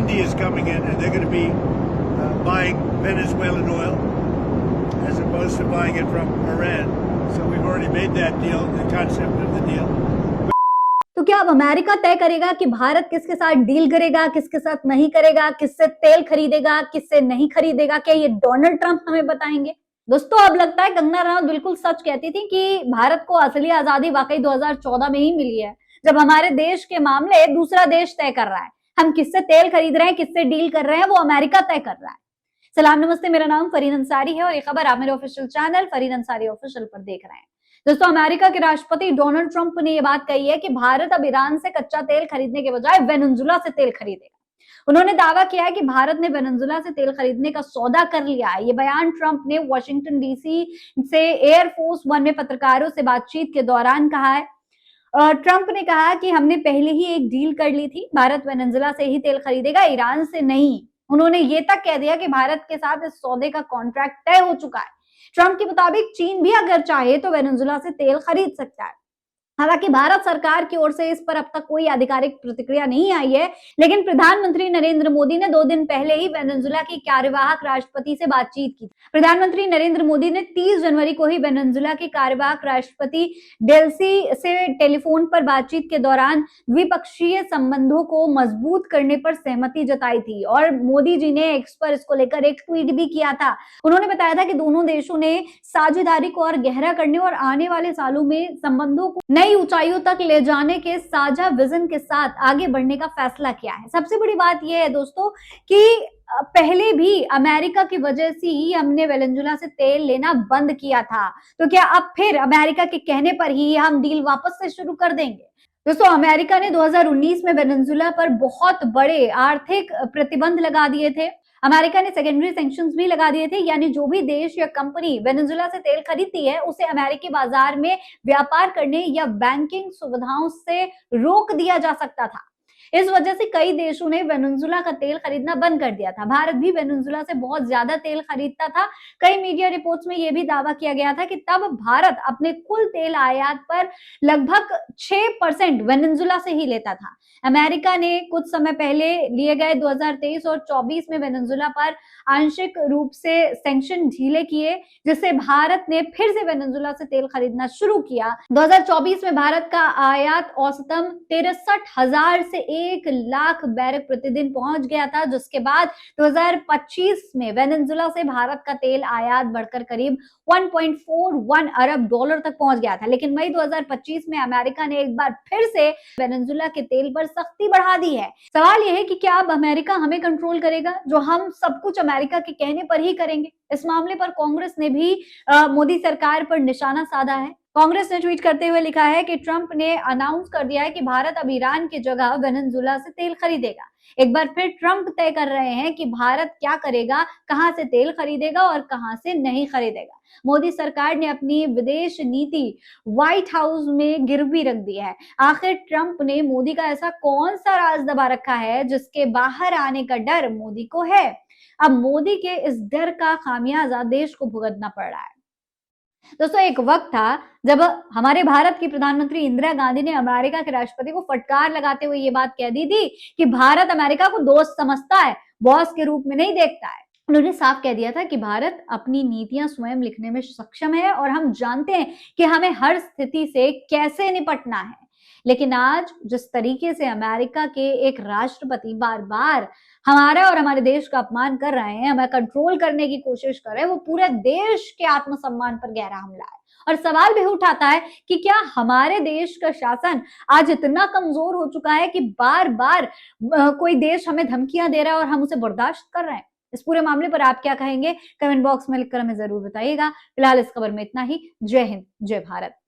India is coming in and they're going to be buying Venezuelan oil as opposed to buying it from Iran. So we've already made that deal, the concept of the deal. तो क्या अब America तय करेगा कि भारत किसके साथ deal करेगा, किसके साथ नहीं करेगा, किससे तेल खरीदेगा, किससे नहीं खरीदेगा? क्या ये डोनाल्ड ट्रंप हमें बताएंगे? दोस्तों, अब लगता है कंगना रनौत बिल्कुल सच कहती थी कि भारत को असली आजादी वाकई 2014 में ही मिली है, जब हमारे देश के मामले दूसरा देश तय कर रहा है। हम किससे तेल खरीद रहे हैं, किससे डील कर रहे हैं, वो अमेरिका तय कर रहा है। सलाम नमस्ते, मेरा नाम फरीन अंसारी है और ये खबर आप मेरे official channel Fareen Ansari official पर देख रहे हैं। दोस्तों, अमेरिका के राष्ट्रपति डोनाल्ड ट्रंप ने यह बात कही है कि भारत अब ईरान से कच्चा तेल खरीदने के बजाय वेनेजुएला से तेल खरीदेगा। उन्होंने दावा किया है कि भारत ने वेनेजुएला से तेल खरीदने का सौदा कर लिया है। ये बयान ट्रंप ने वाशिंगटन डीसी से एयरफोर्स वन में पत्रकारों से बातचीत के दौरान कहा है। ट्रंप ने कहा कि हमने पहले ही एक डील कर ली थी, भारत वेनेजुएला से ही तेल खरीदेगा, ईरान से नहीं। उन्होंने ये तक कह दिया कि भारत के साथ इस सौदे का कॉन्ट्रैक्ट तय हो चुका है। ट्रंप के मुताबिक चीन भी अगर चाहे तो वेनेजुएला से तेल खरीद सकता है। हालांकि भारत सरकार की ओर से इस पर अब तक कोई आधिकारिक प्रतिक्रिया नहीं आई है, लेकिन प्रधानमंत्री नरेंद्र मोदी ने 2 दिन पहले ही वेनेजुएला की कार्यवाहक राष्ट्रपति से बातचीत की। प्रधानमंत्री नरेंद्र मोदी ने 30 जनवरी को ही वेनेजुएला के कार्यवाहक राष्ट्रपति डेल्सी से टेलीफोन पर बातचीत के दौरान द्विपक्षीय संबंधों को मजबूत करने पर सहमति जताई थी और मोदी जी ने एक्स पर इसको लेकर एक ट्वीट भी किया था। उन्होंने बताया था कि दोनों देशों ने साझेदारी को और गहरा करने और आने वाले सालों में संबंधों को नई ऊंचाइयों तक ले जाने के साझा विजन के साथ आगे बढ़ने का फैसला किया है। सबसे बड़ी बात यह है दोस्तों कि पहले भी अमेरिका की वजह से ही हमने वेनेजुएला से तेल लेना बंद किया था, तो क्या अब फिर अमेरिका के कहने पर ही हम डील वापस से शुरू कर देंगे? दोस्तों, अमेरिका ने 2019 में वेनेजुएला पर बहुत बड़े आर्थिक प्रतिबंध लगा दिए थे। अमेरिका ने सेकेंडरी सैंक्शंस भी लगा दिए थे, यानी जो भी देश या कंपनी वेनेजुएला से तेल खरीदती है उसे अमेरिकी बाजार में व्यापार करने या बैंकिंग सुविधाओं से रोक दिया जा सकता था। इस वजह से कई देशों ने वेनेजुएला का तेल खरीदना बंद कर दिया था। भारत भी वेनेजुएला से बहुत ज्यादा तेल खरीदता था। कई मीडिया रिपोर्ट्स में यह भी दावा किया गया था कि तब भारत अपने कुल तेल आयात पर लगभग 6% वेनेजुएला से ही लेता था। अमेरिका ने कुछ समय पहले लिए गए 2023 और 24 में वेनेजुएला पर आंशिक रूप से सैंक्शन ढीले किए, जिससे भारत ने फिर से वेनेजुएला से तेल खरीदना शुरू किया। 2024 में भारत का आयात औसतन 63,000 से 1 लाख बैरल प्रतिदिन पहुंच गया था, जिसके बाद 2025 में वेनेजुएला से भारत का तेल आयात बढ़कर करीब 1.41 अरब डॉलर तक पहुंच गया था। लेकिन मई 2025 में अमेरिका ने एक बार फिर से वेनेजुएला के तेल पर सख्ती बढ़ा दी है। सवाल यह है कि क्या अब अमेरिका हमें कंट्रोल करेगा, जो हम सब कुछ अमेरिका के कहने पर ही करेंगे? इस मामले पर कांग्रेस ने भी मोदी सरकार पर निशाना साधा है। कांग्रेस ने ट्वीट करते हुए लिखा है कि ट्रंप ने अनाउंस कर दिया है कि भारत अब ईरान की जगह वेनेजुएला से तेल खरीदेगा। एक बार फिर ट्रंप तय कर रहे हैं कि भारत क्या करेगा, कहां से तेल खरीदेगा और कहां से नहीं खरीदेगा। मोदी सरकार ने अपनी विदेश नीति व्हाइट हाउस में गिरवी रख दी है। आखिर ट्रंप ने मोदी का ऐसा कौन सा राज दबा रखा है जिसके बाहर आने का डर मोदी को है? अब मोदी के इस डर का खामियाजा देश को भुगतना पड़ रहा है। दोस्तों, एक वक्त था जब हमारे भारत की प्रधानमंत्री इंदिरा गांधी ने अमेरिका के राष्ट्रपति को फटकार लगाते हुए ये बात कह दी थी कि भारत अमेरिका को दोस्त समझता है, बॉस के रूप में नहीं देखता है। उन्होंने साफ कह दिया था कि भारत अपनी नीतियां स्वयं लिखने में सक्षम है और हम जानते हैं कि हमें हर स्थिति से कैसे निपटना है। लेकिन आज जिस तरीके से अमेरिका के एक राष्ट्रपति बार बार हमारा और हमारे देश का अपमान कर रहे हैं, हमें कंट्रोल करने की कोशिश कर रहे हैं, वो पूरे देश के आत्मसम्मान पर गहरा हमला है। और सवाल भी उठाता है कि क्या हमारे देश का शासन आज इतना कमजोर हो चुका है कि बार बार कोई देश हमें धमकियां दे रहा है और हम उसे बर्दाश्त कर रहे हैं? इस पूरे मामले पर आप क्या कहेंगे? कमेंट बॉक्स में लिखकर हमें जरूर बताइएगा। फिलहाल इस खबर में इतना ही। जय हिंद, जय भारत।